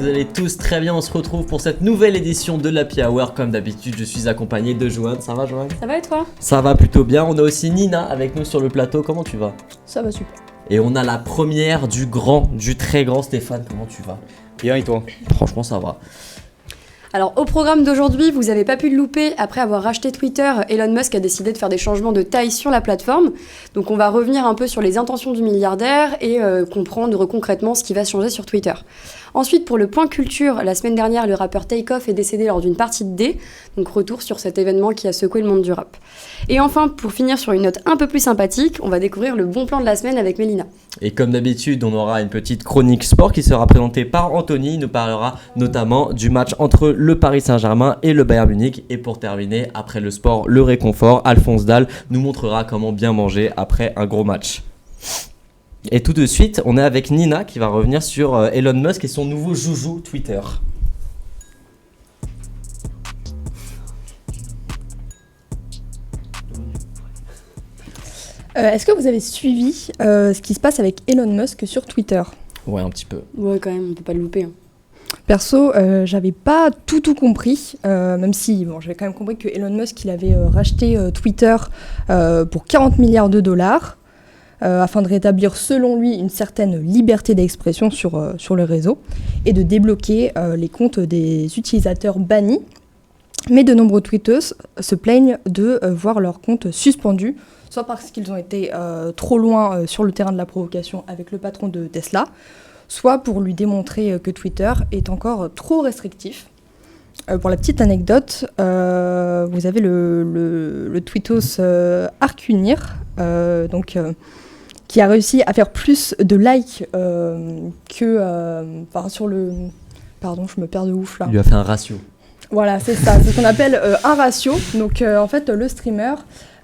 vous allez tous très bien. On se retrouve pour cette nouvelle édition de l'Happy Hour. Comme d'habitude, je suis accompagné de Joanne. Ça va, Joanne ? Ça va et toi ? Ça va plutôt bien. On a aussi Nina avec nous sur le plateau. Comment tu vas ? Ça va super. Et on a la première du très grand Stéphane. Comment tu vas ? Bien, et toi ? Franchement, ça va. Alors au programme d'aujourd'hui, vous n'avez pas pu le louper, après avoir racheté Twitter, Elon Musk a décidé de faire des changements de taille sur la plateforme. Donc on va revenir un peu sur les intentions du milliardaire et comprendre concrètement ce qui va changer sur Twitter. Ensuite, pour le point culture, la semaine dernière, le rappeur Takeoff est décédé lors d'une partie de D, donc retour sur cet événement qui a secoué le monde du rap. Et enfin, pour finir sur une note un peu plus sympathique, on va découvrir le bon plan de la semaine avec Mélina. Et comme d'habitude, on aura une petite chronique sport qui sera présentée par Anthony. Il nous parlera notamment du match entre le Paris Saint-Germain et le Bayern Munich. Et pour terminer, après le sport, le réconfort, Alphonse Dalle nous montrera comment bien manger après un gros match. Et tout de suite, on est avec Nina qui va revenir sur Elon Musk et son nouveau joujou Twitter. Est-ce que vous avez suivi ce qui se passe avec Elon Musk sur Twitter ? Ouais, un petit peu. Ouais, quand même, on peut pas le louper. Perso, j'avais pas tout compris, même si j'avais quand même compris que Elon Musk il avait racheté Twitter pour 40 milliards de dollars afin de rétablir selon lui une certaine liberté d'expression sur le réseau et de débloquer les comptes des utilisateurs bannis. Mais de nombreux tweeters se plaignent de voir leurs comptes suspendus, soit parce qu'ils ont été trop loin sur le terrain de la provocation avec le patron de Tesla, soit pour lui démontrer que Twitter est encore trop restrictif. Pour la petite anecdote, vous avez le tweetos Arcunir, qui a réussi à faire plus de likes sur le... Pardon, je me perds de ouf là. Il lui a fait un ratio. Voilà, c'est ça, c'est ce qu'on appelle un ratio. Donc en fait, le streamer,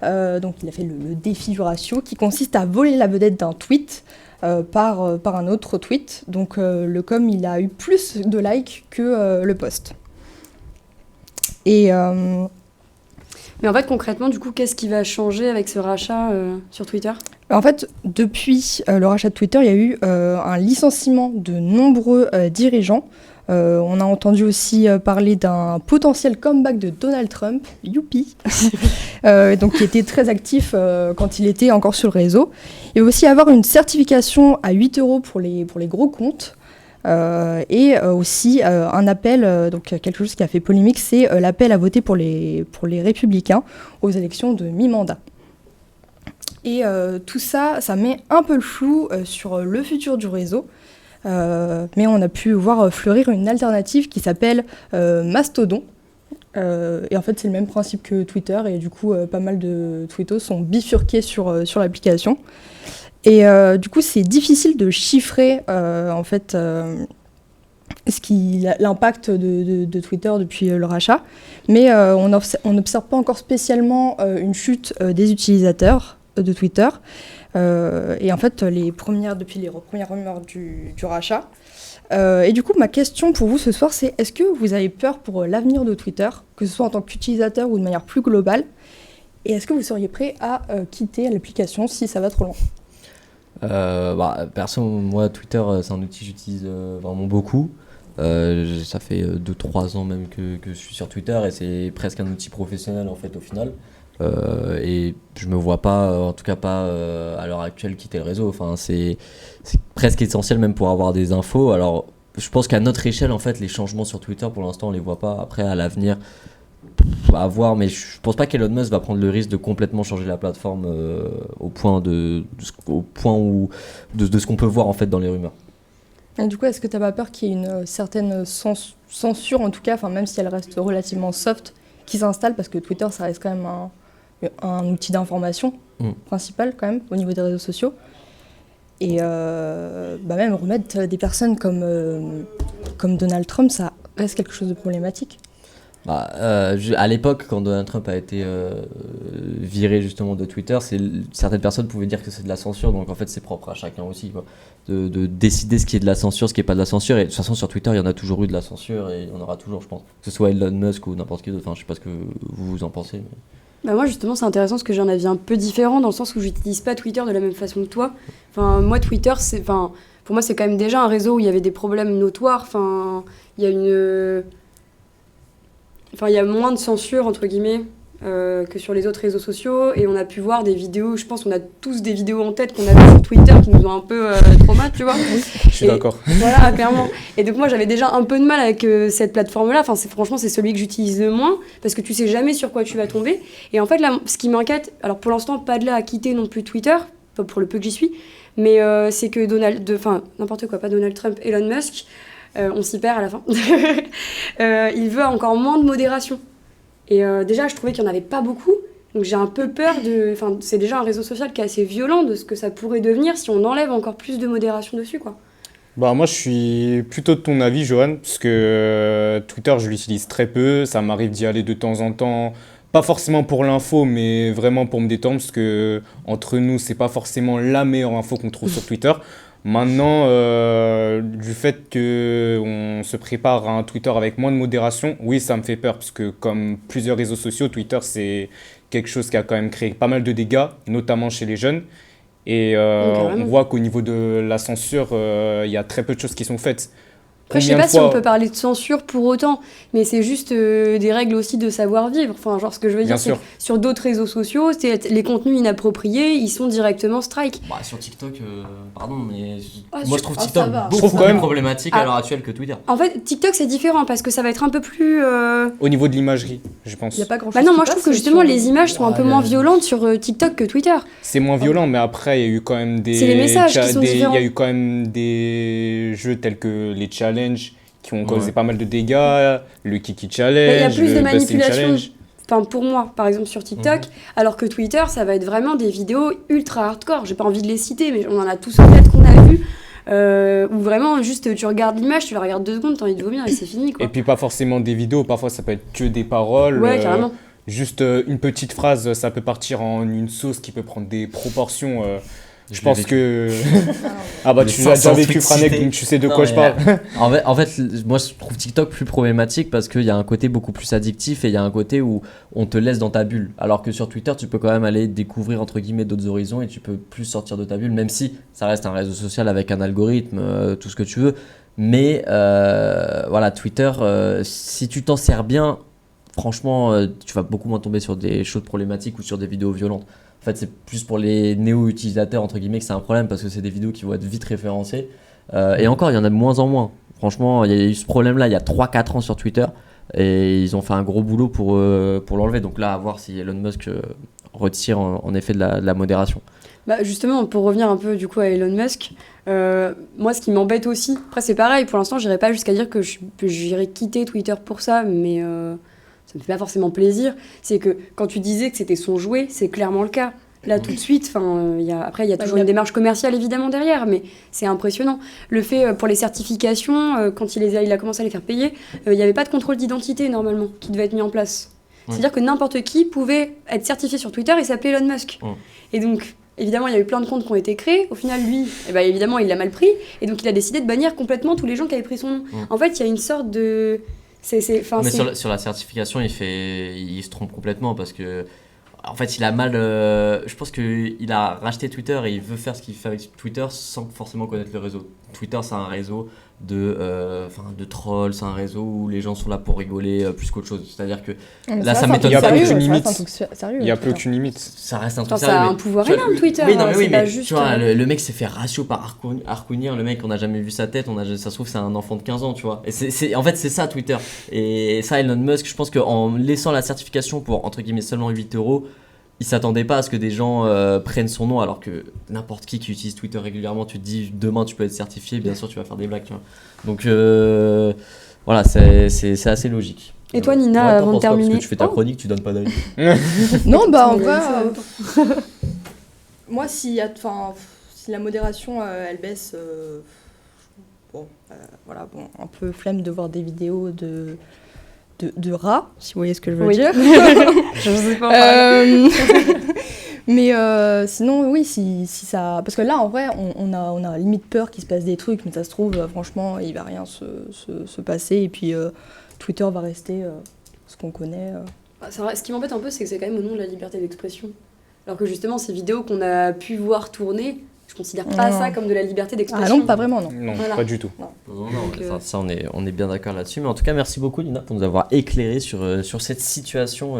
donc il a fait le défi du ratio qui consiste à voler la vedette d'un tweet par un autre tweet. Donc le com, il a eu plus de likes que le post. Et Mais en fait, concrètement, du coup, qu'est-ce qui va changer avec ce rachat sur Twitter ? en fait, depuis le rachat de Twitter, il y a eu un licenciement de nombreux dirigeants. On a entendu aussi parler d'un potentiel comeback de Donald Trump, youpi, donc qui était très actif quand il était encore sur le réseau. Et aussi avoir une certification à 8 € pour les gros comptes. Et aussi un appel, donc quelque chose qui a fait polémique, c'est l'appel à voter pour les républicains aux élections de mi-mandat. Et tout ça, ça met un peu le flou sur le futur du réseau. Mais on a pu voir fleurir une alternative qui s'appelle Mastodon. Et en fait, c'est le même principe que Twitter. Et du coup, pas mal de tweetos sont bifurqués sur l'application. Et du coup, c'est difficile de chiffrer en fait l'impact de Twitter depuis le rachat. Mais on n'observe pas encore spécialement une chute des utilisateurs de Twitter. Et en fait, depuis les premières rumeurs du rachat. Et du coup, ma question pour vous ce soir, c'est est-ce que vous avez peur pour l'avenir de Twitter, que ce soit en tant qu'utilisateur ou de manière plus globale ? Et est-ce que vous seriez prêt à quitter l'application si ça va trop loin ? Perso, moi, Twitter, c'est un outil que j'utilise vraiment beaucoup. Ça fait 2-3 ans même que je suis sur Twitter et c'est presque un outil professionnel en fait au final. Et je me vois pas, en tout cas pas à l'heure actuelle, quitter le réseau. Enfin, c'est presque essentiel même pour avoir des infos. Alors, je pense qu'à notre échelle, en fait, les changements sur Twitter, pour l'instant, on les voit pas. Après, à l'avenir, à voir. Mais je pense pas qu'Elon Musk va prendre le risque de complètement changer la plateforme au point de ce qu'on peut voir en fait dans les rumeurs. Et du coup, est-ce que tu n'as pas peur qu'il y ait une certaine censure, en tout cas, même si elle reste relativement soft, qui s'installe, parce que Twitter, ça reste quand même un outil d'information principal quand même au niveau des réseaux sociaux. Et même remettre des personnes comme Donald Trump, ça reste quelque chose de problématique. À l'époque, quand Donald Trump a été viré justement de Twitter, certaines personnes pouvaient dire que c'est de la censure, donc en fait c'est propre à chacun aussi, quoi, de décider ce qui est de la censure, ce qui est pas de la censure. Et de toute façon sur Twitter il y en a toujours eu de la censure et il y en aura toujours, je pense, que ce soit Elon Musk ou n'importe qui d'autre. Enfin, je sais pas ce que vous en pensez. Mais... moi justement c'est intéressant parce que j'ai un avis un peu différent dans le sens où j'utilise pas Twitter de la même façon que toi. Enfin, moi Twitter pour moi, c'est quand même déjà un réseau où il y avait des problèmes notoires. Enfin, il y a il y a moins de censure, entre guillemets, que sur les autres réseaux sociaux. Et on a pu voir des vidéos, je pense qu'on a tous des vidéos en tête qu'on a vues sur Twitter qui nous ont un peu traumatisés, tu vois. Je suis d'accord. Voilà, clairement. Et donc moi, j'avais déjà un peu de mal avec cette plateforme-là. Enfin, franchement, c'est celui que j'utilise le moins parce que tu sais jamais sur quoi tu vas tomber. Et en fait, là, ce qui m'inquiète, alors pour l'instant, pas de là à quitter non plus Twitter, pas pour le peu que j'y suis, mais c'est que n'importe quoi, pas Donald Trump, Elon Musk, on s'y perd à la fin, il veut encore moins de modération. Et déjà, je trouvais qu'il n'y en avait pas beaucoup, donc j'ai un peu peur Enfin, c'est déjà un réseau social qui est assez violent de ce que ça pourrait devenir si on enlève encore plus de modération dessus, quoi. Bah, moi, je suis plutôt de ton avis, Johan, parce que Twitter, je l'utilise très peu. Ça m'arrive d'y aller de temps en temps. Pas forcément pour l'info, mais vraiment pour me détendre, parce que entre nous, c'est pas forcément la meilleure info qu'on trouve sur Twitter. Maintenant, du fait qu'on se prépare à un Twitter avec moins de modération, oui, ça me fait peur, parce que comme plusieurs réseaux sociaux, Twitter, c'est quelque chose qui a quand même créé pas mal de dégâts, notamment chez les jeunes. Et on voit qu'au niveau de la censure, il y a très peu de choses qui sont faites. Après, je sais pas si on peut parler de censure pour autant, mais c'est juste des règles aussi de savoir-vivre. Enfin, genre, ce que je veux dire, c'est que sur d'autres réseaux sociaux, les contenus inappropriés, ils sont directement strike. Bah, sur TikTok, pardon, mais moi je trouve TikTok Je trouve beaucoup quand plus même problématique à l'heure actuelle que Twitter. En fait, TikTok, c'est différent parce que ça va être un peu plus... Au niveau de l'imagerie, je pense. Il y a pas grand-chose. Bah non, moi je trouve que justement les images sont un peu moins violentes sur TikTok que Twitter. C'est moins violent, mais après, il y a eu quand même des... C'est les messages qui sont différents. Il y a eu quand même des jeux tels que les challenges qui ont causé pas mal de dégâts, le Kiki Challenge, il y a plus de le Busting manipulation. Challenge. Enfin, pour moi, par exemple sur TikTok, alors que Twitter, ça va être vraiment des vidéos ultra hardcore. J'ai pas envie de les citer, mais on en a tous en tête qu'on a vu. Où vraiment, juste tu regardes l'image, tu la regardes 2 secondes, t'as envie de vomir et c'est fini, quoi. Et puis pas forcément des vidéos, parfois ça peut être que des paroles. Ouais, carrément. Juste une petite phrase, ça peut partir en une sauce qui peut prendre des proportions. Je pense que... Ah bah tu l'as déjà vécu, Franek, donc tu sais de quoi je parle. En fait, moi je trouve TikTok plus problématique parce qu'il y a un côté beaucoup plus addictif et il y a un côté où on te laisse dans ta bulle. Alors que sur Twitter, tu peux quand même aller découvrir entre guillemets d'autres horizons et tu peux plus sortir de ta bulle, même si ça reste un réseau social avec un algorithme, tout ce que tu veux. Mais voilà, Twitter, si tu t'en sers bien, franchement, tu vas beaucoup moins tomber sur des choses problématiques ou sur des vidéos violentes. En fait, c'est plus pour les néo-utilisateurs, entre guillemets, que c'est un problème parce que c'est des vidéos qui vont être vite référencées. Et encore, il y en a de moins en moins. Franchement, il y a eu ce problème-là il y a 3-4 ans sur Twitter et ils ont fait un gros boulot pour l'enlever. Donc là, à voir si Elon Musk retire en effet de la modération. Bah justement, pour revenir un peu du coup à Elon Musk, moi ce qui m'embête aussi, après c'est pareil, pour l'instant j'irai pas jusqu'à dire que j'irai quitter Twitter pour ça, mais ça me fait pas forcément plaisir, c'est que quand tu disais que c'était son jouet, c'est clairement le cas. Là tout de suite, après il y a toujours une démarche commerciale évidemment derrière, mais c'est impressionnant. Le fait pour les certifications, quand il a commencé à les faire payer, il n'y avait pas de contrôle d'identité normalement qui devait être mis en place. C'est-à-dire que n'importe qui pouvait être certifié sur Twitter et s'appeler Elon Musk. Et donc, évidemment, il y a eu plein de comptes qui ont été créés. Au final, lui, évidemment, il l'a mal pris. Et donc, il a décidé de bannir complètement tous les gens qui avaient pris son nom. En fait, il y a une sorte de... Sur la certification, il se trompe complètement parce que... En fait, il a mal... je pense qu'il a racheté Twitter et il veut faire ce qu'il fait avec Twitter sans forcément connaître le réseau. Twitter, c'est un réseau de trolls, c'est un réseau où les gens sont là pour rigoler plus qu'autre chose. C'est-à-dire que là, ça m'étonne pas. Il n'y a plus aucune limite. Ça reste un truc sérieux. Ça a un pouvoir énorme, Twitter. Oui, mais pas juste... tu vois, le mec s'est fait ratio par Harkounir. Le mec, on n'a jamais vu sa tête. Ça se trouve, c'est un enfant de 15 ans, tu vois. Et en fait, c'est ça, Twitter. Et ça, Elon Musk, je pense qu'en laissant la certification pour, entre guillemets, seulement 8€, il s'attendait pas à ce que des gens prennent son nom, alors que n'importe qui utilise Twitter régulièrement, tu te dis demain tu peux être certifié, bien sûr tu vas faire des blagues, tu vois. Donc voilà, c'est assez logique. Et toi Nina, avant de terminer, parce que tu fais ta chronique, tu donnes pas d'avis. Non, bah en vrai, moi si la modération elle baisse, voilà, un peu flemme de voir des vidéos de rats, si vous voyez ce que je veux dire. Je sais pas. Mais sinon, oui, si ça... Parce que là, en vrai, on a limite peur qu'il se passe des trucs, mais ça se trouve, franchement, il va rien se passer. Et puis, Twitter va rester ce qu'on connaît. Ce qui m'embête un peu, c'est que c'est quand même au nom de la liberté d'expression. Alors que justement, ces vidéos qu'on a pu voir tourner, Je considère pas Non. ça comme de la liberté Ah d'expression. non, pas vraiment, non. Non, Voilà. pas du tout. Non, Donc, mais ça, on est bien d'accord là-dessus. Mais en tout cas, merci beaucoup, Lina, pour nous avoir éclairé sur cette situation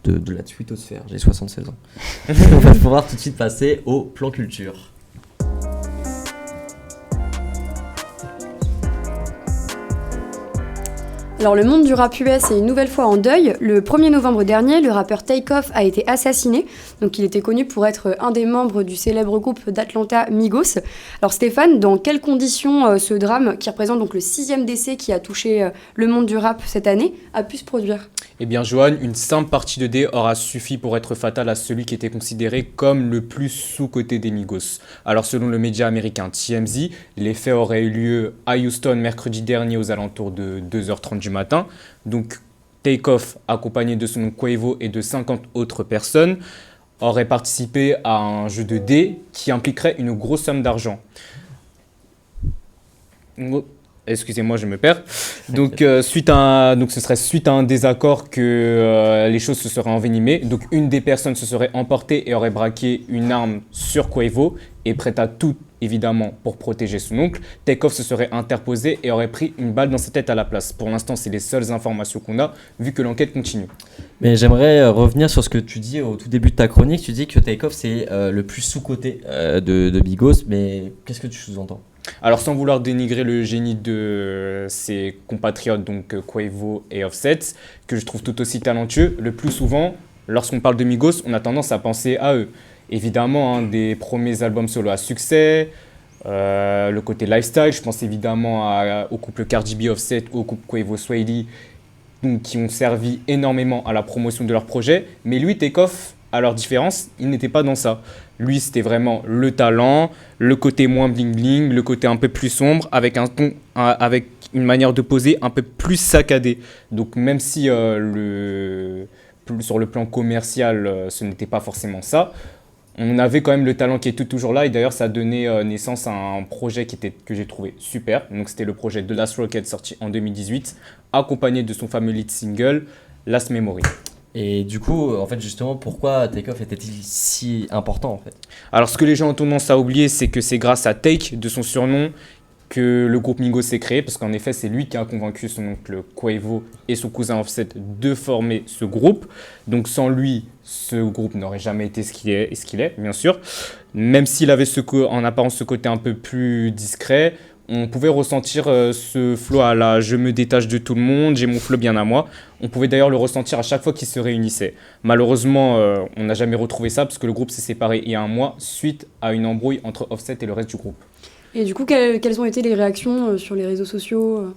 de la twittosphère. J'ai 76 ans. On va pouvoir tout de suite passer au plan culture. Alors le monde du rap US est une nouvelle fois en deuil. Le 1er novembre dernier, le rappeur Takeoff a été assassiné. Donc il était connu pour être un des membres du célèbre groupe d'Atlanta Migos. Alors Stéphane, dans quelles conditions ce drame, qui représente donc le 6e décès qui a touché le monde du rap cette année, a pu se produire ? Eh bien, Johan, une simple partie de dés aura suffi pour être fatale à celui qui était considéré comme le plus sous-coté des Migos. Alors, selon le média américain TMZ, les faits auraient eu lieu à Houston mercredi dernier aux alentours de 2h30 du matin. Donc, Takeoff, accompagné de son oncle Quavo et de 50 autres personnes, aurait participé à un jeu de dés qui impliquerait une grosse somme d'argent. Excusez-moi, je me perds. Donc, ce serait suite à un désaccord que les choses se seraient envenimées. Donc, une des personnes se serait emportée et aurait braqué une arme sur Quavo et prête à tout, évidemment, pour protéger son oncle. Takeoff se serait interposé et aurait pris une balle dans sa tête à la place. Pour l'instant, c'est les seules informations qu'on a, vu que l'enquête continue. Mais j'aimerais revenir sur ce que tu dis au tout début de ta chronique. Tu dis que Takeoff, c'est le plus sous-coté de Migos. Mais qu'est-ce que tu sous-entends ? Alors, sans vouloir dénigrer le génie de ses compatriotes, donc Quavo et Offset, que je trouve tout aussi talentueux, le plus souvent, lorsqu'on parle de Migos, on a tendance à penser à eux. Évidemment, un des premiers albums solo à succès, le côté lifestyle, je pense évidemment au couple Cardi B Offset ou au couple Quavo Sway qui ont servi énormément à la promotion de leur projet. Mais lui, Takeoff, à leur différence, il n'était pas dans ça. Lui, c'était vraiment le talent, le côté moins bling-bling, le côté un peu plus sombre, avec un ton, avec une manière de poser un peu plus saccadée. Donc même si sur le plan commercial, ce n'était pas forcément ça, on avait quand même le talent qui était toujours là. Et d'ailleurs, ça a donné naissance à un projet que j'ai trouvé super. Donc c'était le projet The Last Rocket sorti en 2018, accompagné de son fameux lead single, Last Memory. Et du coup, en fait, justement, pourquoi Takeoff était-il si important, en fait ? Alors, ce que les gens ont tendance à oublier, c'est que c'est grâce à Take, de son surnom, que le groupe Migos s'est créé, parce qu'en effet, c'est lui qui a convaincu son oncle Quavo et son cousin Offset de former ce groupe. Donc, sans lui, ce groupe n'aurait jamais été ce qu'il est, bien sûr. Même s'il avait en apparence ce côté un peu plus discret, on pouvait ressentir ce flow à la « je me détache de tout le monde, j'ai mon flow bien à moi ». On pouvait d'ailleurs le ressentir à chaque fois qu'ils se réunissaient. Malheureusement, on n'a jamais retrouvé ça parce que le groupe s'est séparé il y a un mois suite à une embrouille entre Offset et le reste du groupe. Et du coup, quelles ont été les réactions sur les réseaux sociaux ?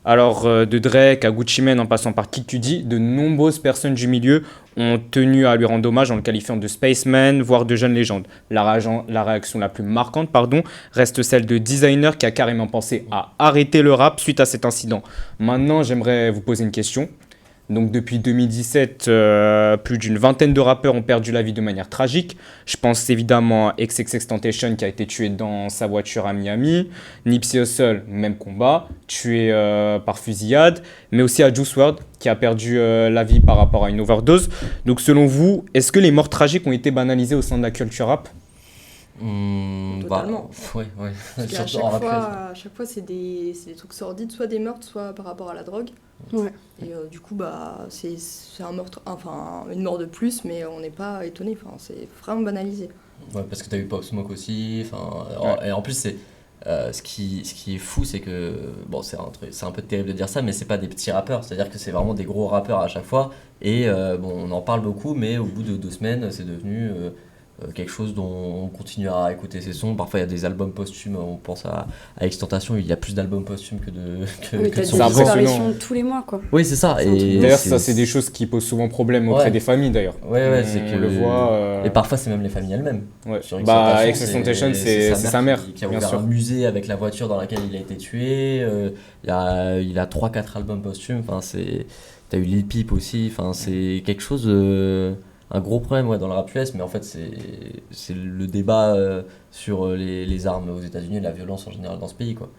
Alors, de Drake à Gucci Mane en passant par Kid Cudi, de nombreuses personnes du milieu ont tenu à lui rendre hommage en le qualifiant de Spaceman, voire de jeune légende. La réaction la plus marquante, reste celle de Designer qui a carrément pensé à arrêter le rap suite à cet incident. Maintenant, j'aimerais vous poser une question. Donc depuis 2017, plus d'une vingtaine de rappeurs ont perdu la vie de manière tragique. Je pense évidemment à XXXTentacion qui a été tué dans sa voiture à Miami, Nipsey Hussle, même combat, tué par fusillade, mais aussi à Juice WRLD qui a perdu la vie par rapport à une overdose. Donc selon vous, est-ce que les morts tragiques ont été banalisées au sein de la culture rap ? Totalement. Ouais. Parce qu'à Surtout en rap US. à chaque fois c'est des trucs sordides, soit des meurtres, soit par rapport à la drogue. Ouais. Et du coup, c'est un meurtre, enfin une mort de plus, mais on n'est pas étonné. Enfin, c'est vraiment banalisé. Ouais, parce que t'as eu Pop Smoke aussi. Ouais. Et en plus, c'est ce qui est fou, c'est que bon, c'est un peu terrible de dire ça, mais c'est pas des petits rappeurs. C'est-à-dire que c'est vraiment des gros rappeurs à chaque fois. Et on en parle beaucoup, mais au bout de 2 semaines, c'est devenu quelque chose dont on continue à écouter ses sons. Parfois il y a des albums posthumes, on pense à XXXTentacion, il y a plus d'albums posthumes que Oui, que t'as de des sons. C'est impressionnant. disparitions tous les mois, quoi. Oui, c'est ça. C'est un truc de D'ailleurs, ça, c'est des choses qui posent souvent problème auprès Ouais. des familles, d'ailleurs. Ouais, c'est On que le voit. Et parfois c'est même les familles elles-mêmes. Ouais. Sur XXXTentacion, c'est sa mère, qui a bien ouvert sûr. un musée avec la voiture dans laquelle il a été tué. Il a 3-4 albums posthumes. Enfin, t'as eu Lil Peep aussi. Enfin, c'est quelque chose, un gros problème dans le rap US. Mais en fait, c'est le débat sur les armes aux États-Unis et la violence en général dans ce pays, quoi.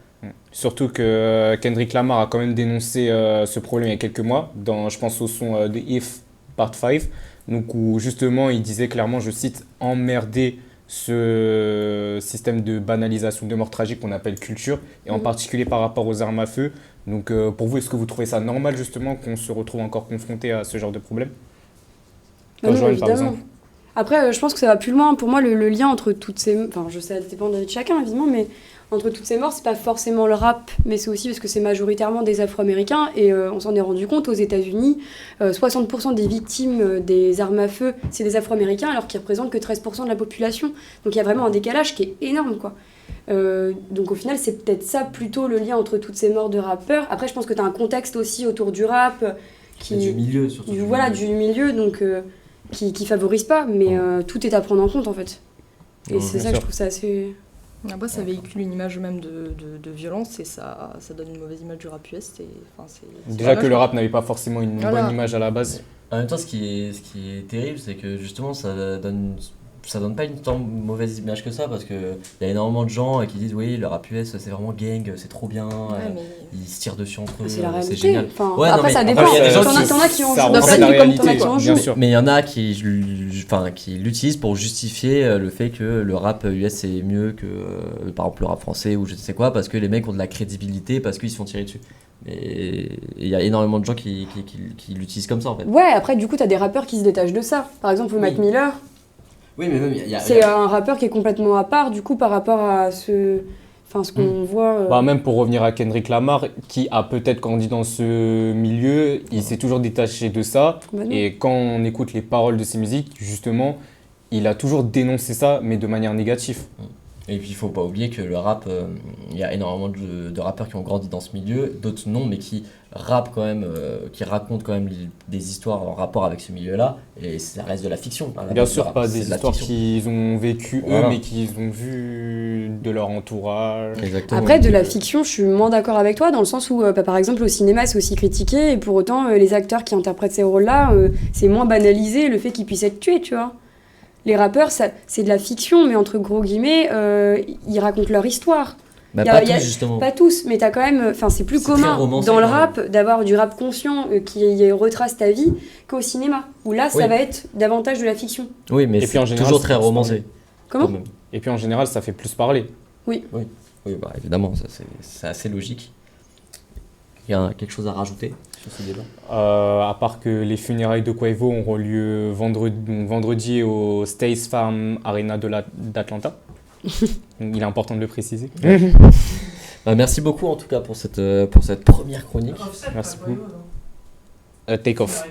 Surtout que Kendrick Lamar a quand même dénoncé ce problème il y a quelques mois, je pense au son The If Part 5, donc où justement il disait clairement, je cite, « emmerder ce système de banalisation de mort tragique qu'on appelle culture, et en particulier par rapport aux armes à feu. Donc pour vous, est-ce que vous trouvez ça normal justement qu'on se retrouve encore confronté à ce genre de problème? Non, Joanne, par évidemment. exemple. Après, je pense que ça va plus loin. Pour moi, le lien entre toutes ces... Enfin, je sais, ça dépend de chacun, évidemment, mais entre toutes ces morts, c'est pas forcément le rap, mais c'est aussi parce que c'est majoritairement des Afro-Américains, et on s'en est rendu compte aux États-Unis, 60% des victimes des armes à feu, c'est des Afro-Américains, alors qu'ils représentent que 13% de la population. Donc il y a vraiment un décalage qui est énorme, quoi. Donc au final, c'est peut-être ça plutôt le lien entre toutes ces morts de rappeurs. Après, je pense que tu as un contexte aussi autour du rap, Du milieu, surtout. du milieu, donc qui favorise pas, mais tout est à prendre en compte en fait. Et Ouais, c'est bien ça que je sûr. trouve ça assez... Après, ça véhicule une image même de violence et ça donne une mauvaise image du rap US. Déjà que le rap n'avait pas forcément une Voilà. bonne image à la base. En même temps, ce qui est terrible, c'est que justement, ça donne pas une tant mauvaise image que ça, parce qu'il y a énormément de gens qui disent oui, le rap US c'est vraiment gang, c'est trop bien, ils se tirent dessus entre eux, C'est la c'est réalité. génial. Enfin, Ouais, non, après, mais ça après, dépend. il y a des gens T'en as qui en ça jouent. Dans reflète sa la vie comme t'en as réalité, qui en bien jouent. sûr. Mais il y en a qui l'utilisent pour justifier le fait que le rap US c'est mieux que par exemple le rap français ou je ne sais quoi, parce que les mecs ont de la crédibilité, parce qu'ils se font tirer dessus. Mais il y a énormément de gens qui l'utilisent comme ça en fait. Ouais, après, du coup, t'as des rappeurs qui se détachent de ça. Par exemple, Oui. Mac Miller, Oui, mais même c'est un rappeur qui est complètement à part, du coup, par rapport à ce qu'on voit... Bah, même pour revenir à Kendrick Lamar, qui a peut-être grandi dans ce milieu, il s'est toujours détaché de ça. complètement. Et quand on écoute les paroles de ses musiques, justement, il a toujours dénoncé ça, mais de manière négative. Et puis il faut pas oublier que le rap, il y a énormément de rappeurs qui ont grandi dans ce milieu, d'autres non, mais qui rappent quand même, qui racontent quand même des histoires en rapport avec ce milieu-là, et ça reste de la fiction. À la Bien base, le sûr, rap, pas c'est des de la histoires fiction. qu'ils ont vécues Voilà. eux, mais qu'ils ont vues de leur entourage. Exactement. Après, de la fiction, je suis moins d'accord avec toi, dans le sens où, par exemple, au cinéma, c'est aussi critiqué, et pour autant, les acteurs qui interprètent ces rôles-là, c'est moins banalisé le fait qu'ils puissent être tués, tu vois. Les rappeurs, c'est de la fiction, mais entre gros guillemets, ils racontent leur histoire. Bah, y a- pas y a- tous, justement. Pas tous, mais t'as quand même... Enfin, c'est plus C'est très commun romancé, dans le quand même. rap d'avoir du rap conscient qui retrace ta vie qu'au cinéma, où là, ça Oui. va être davantage de la fiction. Oui, mais Et puis, c'est en général, toujours c'est très plus romancé. Comment quand même. Et puis en général, ça fait plus parler. Oui, bah, évidemment, ça, c'est assez logique. Il y a quelque chose à rajouter sur ce débat? À part que les funérailles de Quavo auront lieu vendredi au Stace Farm Arena d'Atlanta. Il est important de le préciser. Bah, merci beaucoup en tout cas pour cette première chronique. Merci beaucoup. Take off.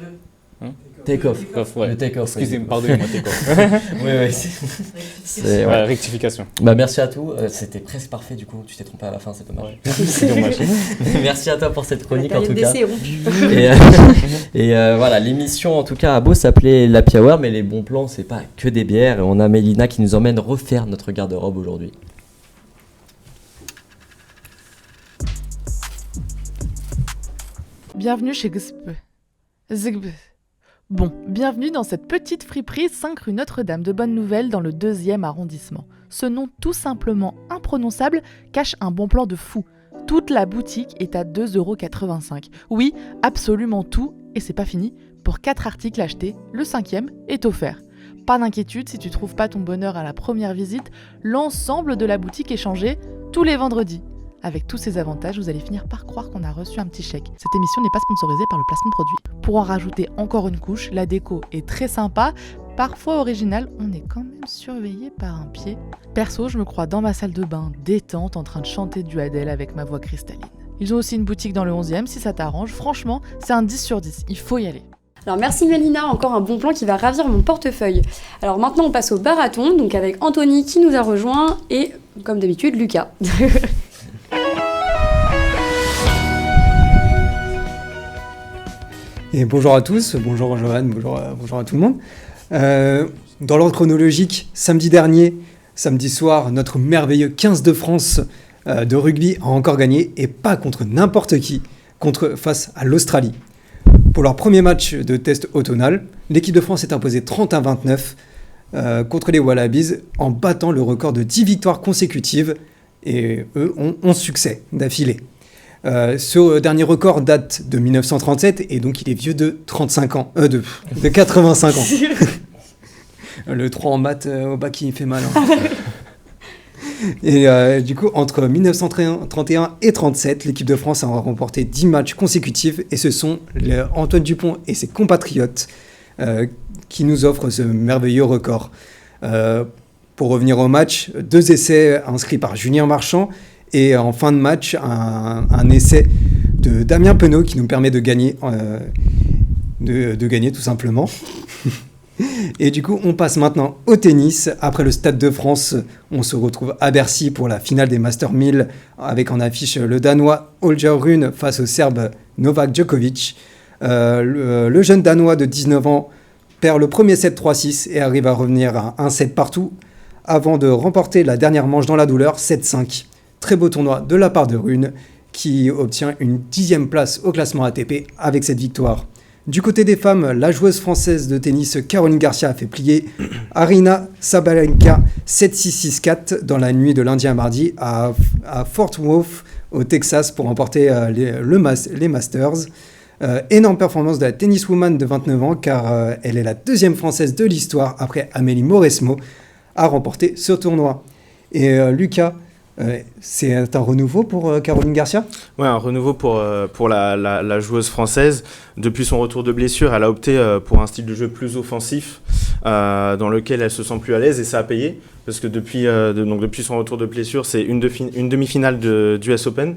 Take off. Take off, ouais. Le take off. Excusez-moi, pardonnez-moi, take off. Oui, oui. C'est, ouais. Ouais, rectification. Bah, merci à tous. C'était presque parfait du coup. Tu t'es trompé à la fin, c'est dommage. C'est dommage. Merci à toi pour cette La chronique en période tout cas. d'essai est rompue. Et voilà, l'émission en tout cas a beau s'appeler l'Happy Hour, mais les bons plans c'est pas que des bières. Et on a Mélina qui nous emmène refaire notre garde-robe aujourd'hui. Bienvenue chez Zgb. Bon, bienvenue dans cette petite friperie 5 rue Notre-Dame de Bonne-Nouvelle dans le 2e arrondissement. Ce nom tout simplement imprononçable cache un bon plan de fou. Toute la boutique est à 2,85 €. Oui, absolument tout, et c'est pas fini. Pour 4 articles achetés, le 5e est offert. Pas d'inquiétude, si tu trouves pas ton bonheur à la première visite, l'ensemble de la boutique est changé tous les vendredis. Avec tous ces avantages, vous allez finir par croire qu'on a reçu un petit chèque. Cette émission n'est pas sponsorisée par le placement de produits. Pour en rajouter encore une couche, la déco est très sympa, parfois originale, on est quand même surveillé par un pied. Perso, je me crois dans ma salle de bain, détente, en train de chanter du Adele avec ma voix cristalline. Ils ont aussi une boutique dans le 11e, si ça t'arrange. Franchement, c'est un 10 sur 10, il faut y aller. Alors merci Mélina, encore un bon plan qui va ravir mon portefeuille. Alors maintenant on passe au barathon, donc avec Anthony qui nous a rejoint et comme d'habitude Lucas. Et bonjour à tous, bonjour Joanne, bonjour à tout le monde. Dans l'ordre chronologique, samedi dernier, samedi soir, notre merveilleux 15 de France de rugby a encore gagné, et pas contre n'importe qui, face à l'Australie. Pour leur premier match de test automnal, l'équipe de France s'est imposée 30-29 contre les Wallabies en battant le record de 10 victoires consécutives, et eux ont 11 succès d'affilée. Ce dernier record date de 1937 et donc il est vieux de 35 ans, de 85 ans. Le 3 en maths au bac, il fait mal. Hein. Et du coup, entre 1931 et 1937, l'équipe de France a remporté 10 matchs consécutifs et ce sont Antoine Dupont et ses compatriotes qui nous offrent ce merveilleux record. Pour revenir au match, 2 essais inscrits par Julien Marchand et en fin de match, un essai de Damien Penaud qui nous permet de gagner, de gagner tout simplement. Et du coup, on passe maintenant au tennis. Après le Stade de France, on se retrouve à Bercy pour la finale des Masters 1000 avec en affiche le Danois Holger Rune face au Serbe Novak Djokovic. Le jeune Danois de 19 ans perd le premier set 3-6 et arrive à revenir à 1 set partout avant de remporter la dernière manche dans la douleur 7-5. Très beau tournoi de la part de Rune qui obtient une 10e place au classement ATP avec cette victoire. Du côté des femmes, la joueuse française de tennis Caroline Garcia a fait plier Aryna Sabalenka 7-6-6-4 dans la nuit de lundi à mardi à Fort Worth au Texas pour remporter les Masters. Énorme performance de la tenniswoman de 29 ans car elle est la 2e française de l'histoire après Amélie Mauresmo à remporter ce tournoi. Et Lucas, c'est un renouveau pour Caroline Garcia ? Ouais, un renouveau pour la joueuse française. Depuis son retour de blessure, elle a opté pour un style de jeu plus offensif dans lequel elle se sent plus à l'aise et ça a payé parce que depuis son retour de blessure, c'est une demi-finale du US Open.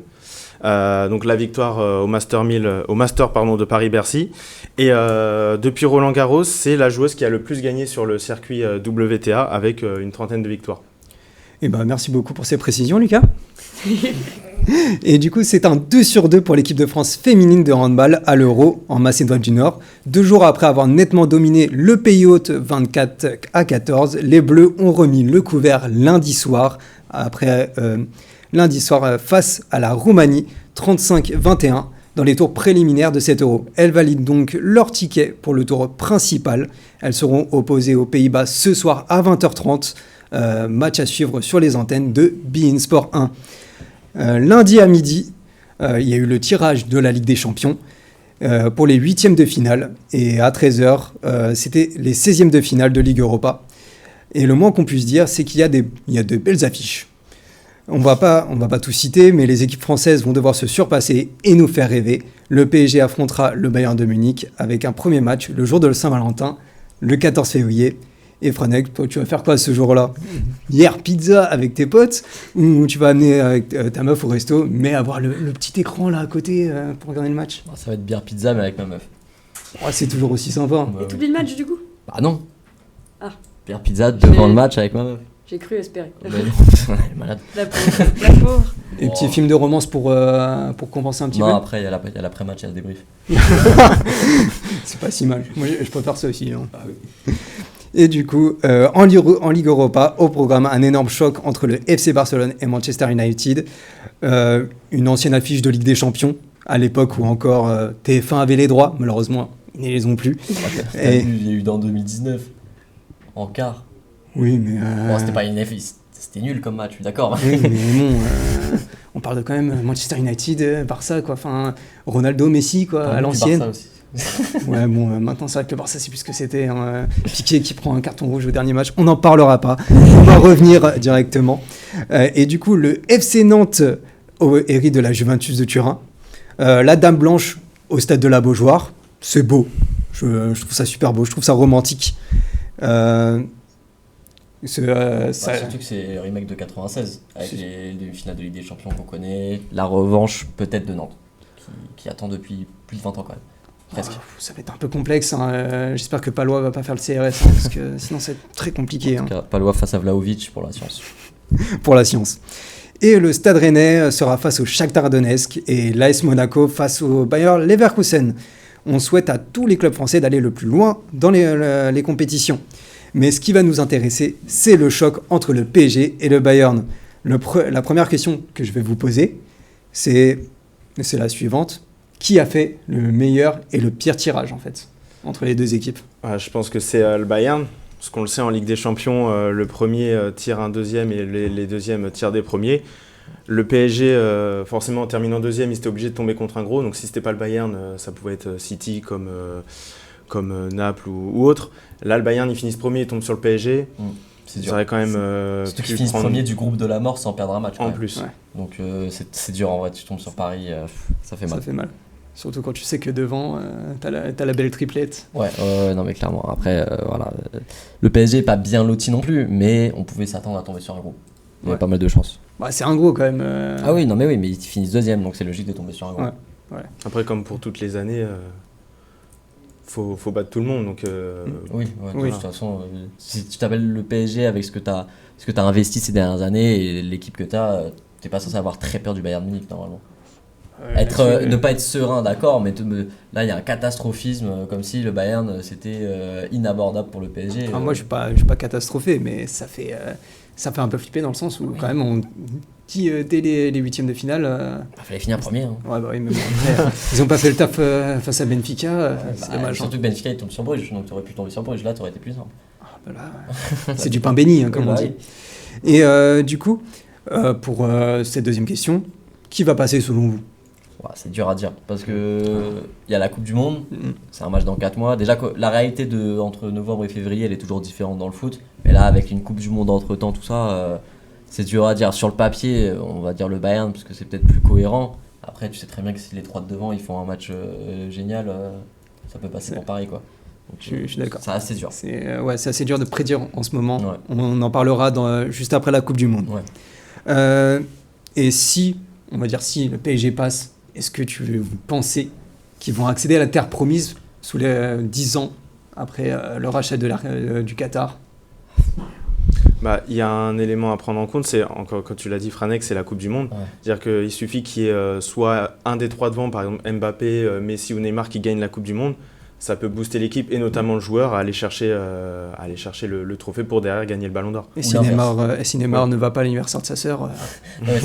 Donc la victoire au Master de Paris-Bercy. Et depuis Roland Garros, c'est la joueuse qui a le plus gagné sur le circuit WTA avec une 30aine de victoires. Eh ben, merci beaucoup pour ces précisions, Lucas. Et du coup, c'est un 2-2 pour l'équipe de France féminine de handball à l'Euro en Macédoine du Nord. 2 jours après avoir nettement dominé le pays hôte 24-14, les Bleus ont remis le couvert lundi soir face à la Roumanie 35-21 dans les tours préliminaires de cet Euro. Elles valident donc leur ticket pour le tour principal. Elles seront opposées aux Pays-Bas ce soir à 20h30. Match à suivre sur les antennes de beIN Sport 1. Lundi à midi, il y a eu le tirage de la Ligue des Champions pour les 8e de finale. Et à 13h, c'était les 16e de finale de Ligue Europa. Et le moins qu'on puisse dire, c'est qu'il y a de belles affiches. On va pas tout citer, mais les équipes françaises vont devoir se surpasser et nous faire rêver. Le PSG affrontera le Bayern de Munich avec un premier match le jour de Saint-Valentin, le 14 février. Et Franek, toi, tu vas faire quoi ce jour-là ? Hier, pizza avec tes potes ou tu vas amener avec ta meuf au resto, mais avoir le petit écran là à côté pour regarder le match ? Ça va être bière pizza, mais avec ma meuf. Oh, c'est toujours aussi sympa. Et t'oublies le match du coup ? Bah non. Ah. Bière pizza devant le match avec ma meuf. J'ai cru espérer. Mais non, elle est malade. La pauvre. Et petit film de romance pour compenser un petit peu. Non, après, il y a l'après-match, il y a le débrief. C'est pas si mal. Moi, je préfère ça aussi. Hein. Ah oui. Et du coup, en Ligue Europa, au programme, un énorme choc entre le FC Barcelone et Manchester United. Une ancienne affiche de Ligue des Champions, à l'époque où encore TF1 avait les droits. Malheureusement, ils ne les ont plus. Il y a eu dans 2019, en quart. Oui, mais... Bon, c'était pas une affiche, c'était nul comme match, d'accord. Oui, mais bon, on parle de quand même Manchester United, Barça, quoi. Enfin, Ronaldo, Messi, quoi, à l'ancienne. Barça aussi. Ouais, bon, maintenant c'est vrai que le Barça c'est plus ce que c'était. Hein. Piqué qui prend un carton rouge au dernier match, on n'en parlera pas. On va revenir directement. Et du coup, le FC Nantes hérite de la Juventus de Turin. La Dame Blanche au stade de la Beaujoire, c'est beau. Je trouve ça super beau, je trouve ça romantique. Surtout que c'est le remake de 96 avec les demi-finales de Ligue des Champions qu'on connaît, la revanche peut-être de Nantes qui attend depuis plus de 20 ans quand même. Presque. Ça va être un peu complexe. Hein. J'espère que Palois va pas faire le CRS hein, parce que sinon c'est très compliqué. En tout cas, Palois face à Vlahovic pour la science. Pour la science. Et le Stade Rennais sera face au Shakhtar Donetsk et l'AS Monaco face au Bayer Leverkusen. On souhaite à tous les clubs français d'aller le plus loin dans les compétitions. Mais ce qui va nous intéresser, c'est le choc entre le PSG et le Bayern. La première question que je vais vous poser, c'est la suivante. Qui a fait le meilleur et le pire tirage, en fait, entre les deux équipes ? Je pense que c'est le Bayern, parce qu'on le sait en Ligue des Champions, le premier tire un deuxième et les deuxièmes tirent des premiers. Le PSG, forcément, en terminant deuxième, il était obligé de tomber contre un gros, donc si c'était pas le Bayern, ça pouvait être City comme comme Naples ou autre. Là, le Bayern, ils finissent premier, ils tombent sur le PSG. C'est Ça dur. aurait quand même Surtout pu qu'ils finissent prendre premier du groupe de la mort sans perdre un match. quand en même. plus. Ouais. Donc c'est dur en vrai, tu tombes sur Paris, ça fait mal. Ça fait mal. Surtout quand tu sais que devant, t'as la belle triplette. Ouais, non mais clairement. Après, voilà, le PSG est pas bien loti non plus, mais on pouvait s'attendre à tomber sur un gros. Il y avait Ouais. pas mal de chances. Bah, c'est un gros quand même. Ah oui, non mais oui, mais ils finissent deuxième, donc c'est logique de tomber sur un gros. Ouais. Après, comme pour toutes les années, faut battre tout le monde. Donc, Oui, Oui. de toute façon, si tu t'appelles le PSG avec ce que tu as investi ces dernières années et l'équipe que tu as, t'es pas censé avoir très peur du Bayern Munich normalement. Ne pas être serein, d'accord, mais là il y a un catastrophisme comme si le Bayern c'était inabordable pour le PSG. Ah, moi, je suis pas catastrophé, mais ça fait un peu flipper dans le sens où, quand même, on dit dès les huitièmes de finale. Il fallait finir premier. Hein. Ouais, bah oui, mais bon, après, ils ont pas fait le taf face à Benfica, c'est dommage. Surtout que Benfica il tombe sur Bruges, donc tu aurais pu tomber sur Bruges, là tu aurais été plus simple. Bah là, c'est du pain béni, hein, comme on dit. Et du coup, pour cette deuxième question, qui va passer selon vous? Ouais, c'est dur à dire parce que il y a la Coupe du Monde, c'est un match dans 4 mois. Déjà, la réalité entre novembre et février, elle est toujours différente dans le foot. Mais là, avec une Coupe du Monde entre temps, tout ça, c'est dur à dire. Sur le papier, on va dire le Bayern parce que c'est peut-être plus cohérent. Après, tu sais très bien que si les 3 de devant ils font un match génial, ça peut passer pour Paris, quoi. Donc, Je suis d'accord. C'est assez dur. C'est assez dur de prédire en ce moment. Ouais. On en parlera juste après la Coupe du Monde. Ouais. Et on va dire si le PSG passe, est-ce que vous pensez qu'ils vont accéder à la terre promise sous les 10 ans après le rachat du Qatar? Bah, il y a un élément à prendre en compte, c'est encore quand tu l'as dit, Franek, c'est la Coupe du Monde. Ouais. C'est-à-dire qu'il suffit qu'il y ait soit un des 3 devant, par exemple Mbappé, Messi ou Neymar qui gagnent la Coupe du Monde. Ça peut booster l'équipe et notamment le joueur à aller chercher le trophée pour derrière gagner le Ballon d'Or. Et Ou si l'inverse. Neymar ne va pas à l'anniversaire de sa sœur, Ouais,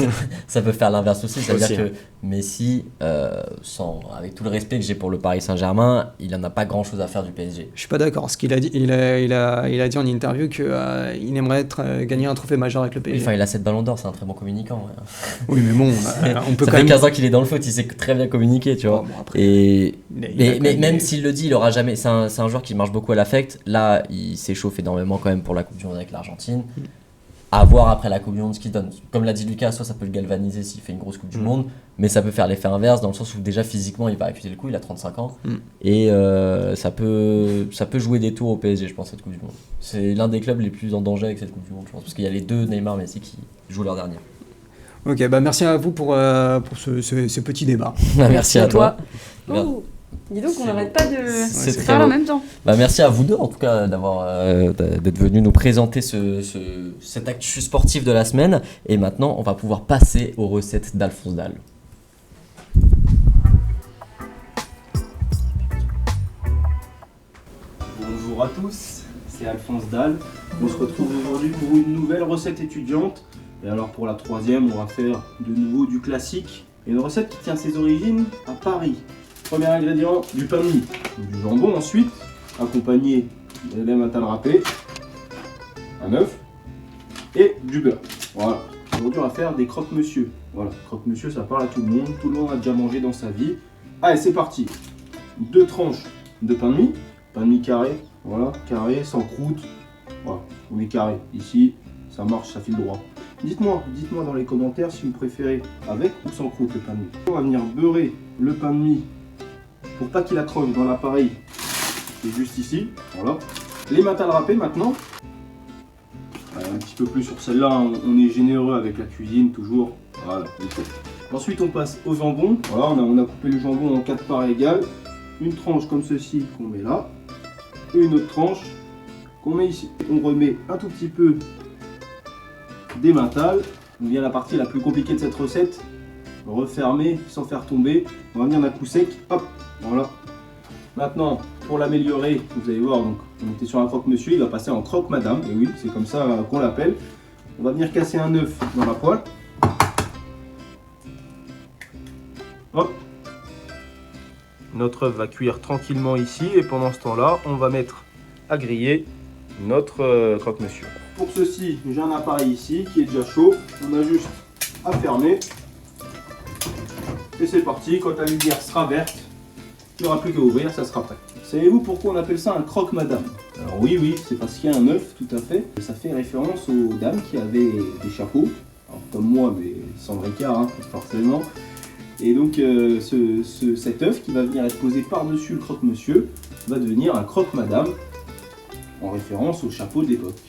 ça peut faire l'inverse aussi, c'est-à-dire Aussi, que Messi, avec tout le respect que j'ai pour le Paris Saint-Germain, il n'en a pas grand-chose à faire du PSG. je suis pas d'accord. Ce qu'il a dit, il a dit en interview qu'il aimerait gagner un trophée majeur avec le PSG. Enfin, il a 7 ballons d'or, c'est un très bon communicant. Ouais. Oui, mais bon, on peut Ça quand fait même. 15 ans qu'il est dans le foot, il sait très bien communiquer, tu vois. Bon, après, Et il a mais quand même même des- s'il le dit, il aura jamais. C'est un joueur qui marche beaucoup à l'affect. Là, il s'échauffe énormément quand même pour la Coupe du Monde avec l'Argentine. À voir après la Coupe du Monde ce qu'il donne. Comme l'a dit Lucas, soit ça peut le galvaniser s'il fait une grosse Coupe du Monde, mais ça peut faire l'effet inverse dans le sens où déjà physiquement il va accuser le coup, il a 35 ans. Et ça peut jouer des tours au PSG, je pense, cette Coupe du Monde. C'est l'un des clubs les plus en danger avec cette Coupe du Monde, je pense, parce qu'il y a les deux Neymar Messi qui jouent leur dernier. Ok, bah merci à vous pour ce petit débat. Merci à toi. Oh, dis donc, on n'arrête pas de C'est se très parler en beau. même temps. Bah, merci à vous deux en tout cas d'être venus nous présenter cet actu sportif de la semaine. Et maintenant, on va pouvoir passer aux recettes d'Alphonse Dalle. Bonjour à tous, c'est Alphonse Dalle. On se retrouve aujourd'hui pour une nouvelle recette étudiante. Et alors pour la troisième, on va faire de nouveau du classique. Une recette qui tient ses origines à Paris. Premier ingrédient, du pain de mie. Du jambon ensuite, accompagné d'un mental râpé, un œuf et du beurre. Voilà. Aujourd'hui, on va faire des croque-monsieur. Voilà, croque-monsieur, ça parle à tout le monde a déjà mangé dans sa vie. Allez, c'est parti. 2 tranches de pain de mie carré, voilà, carré, sans croûte. Voilà, on est carré. Ici, ça marche, ça file droit. Dites-moi dans les commentaires si vous préférez avec ou sans croûte le pain de mie. On va venir beurrer le pain de mie pour pas qu'il accroche dans l'appareil qui est juste ici. Voilà. Les mentales râpées maintenant. Un petit peu plus sur celle-là, on est généreux avec la cuisine toujours. Voilà, nickel. Ensuite on passe au jambon. Voilà, on a coupé le jambon en 4 parts égales. Une tranche comme ceci qu'on met là. Et une autre tranche qu'on met ici. On remet un tout petit peu d'emmental. On vient à la partie la plus compliquée de cette recette. Refermer sans faire tomber. On va venir d'un coup sec. Hop, voilà. Maintenant, pour l'améliorer, vous allez voir, donc, on était sur un croque-monsieur, il va passer en croque-madame. Et oui, c'est comme ça qu'on l'appelle. On va venir casser un œuf dans la poêle. Hop. Notre œuf va cuire tranquillement ici. Et pendant ce temps-là, on va mettre à griller notre croque-monsieur. Pour ceci, j'ai un appareil ici qui est déjà chaud. On a juste à fermer. Et c'est parti, quand la lumière sera verte, il n'y aura plus qu'à ouvrir, ça sera prêt. Savez-vous pourquoi on appelle ça un croque-madame? Alors oui, c'est parce qu'il y a un œuf, tout à fait. Ça fait référence aux dames qui avaient des chapeaux, alors, comme moi, mais sans vrai quart, hein, forcément. Et donc cet œuf qui va venir être posé par-dessus le croque-monsieur va devenir un croque-madame, en référence au chapeau de l'époque.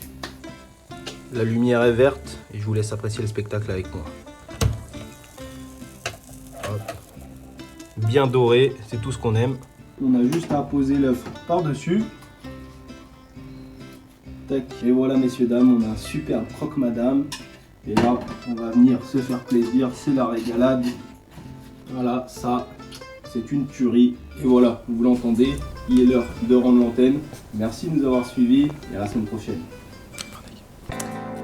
La lumière est verte et je vous laisse apprécier le spectacle avec moi. Hop. Bien doré, c'est tout ce qu'on aime. On a juste à poser l'œuf par-dessus. Tac. Et voilà, messieurs, dames, on a un super croque-madame. Et là, on va venir se faire plaisir, c'est la régalade. Voilà, ça, c'est une tuerie. Et voilà, vous l'entendez, il est l'heure de rendre l'antenne. Merci de nous avoir suivis et à la semaine prochaine.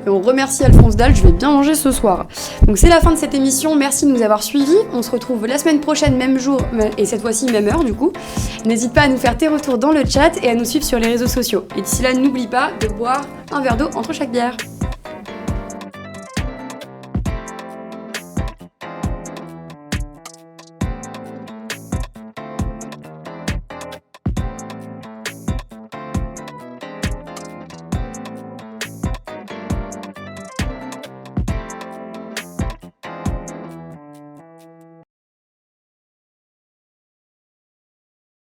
Et on remercie Alphonse Dalle, je vais bien manger ce soir. Donc c'est la fin de cette émission, merci de nous avoir suivis. On se retrouve la semaine prochaine, même jour, et cette fois-ci même heure du coup. N'hésite pas à nous faire tes retours dans le chat et à nous suivre sur les réseaux sociaux. Et d'ici là, n'oublie pas de boire un verre d'eau entre chaque bière.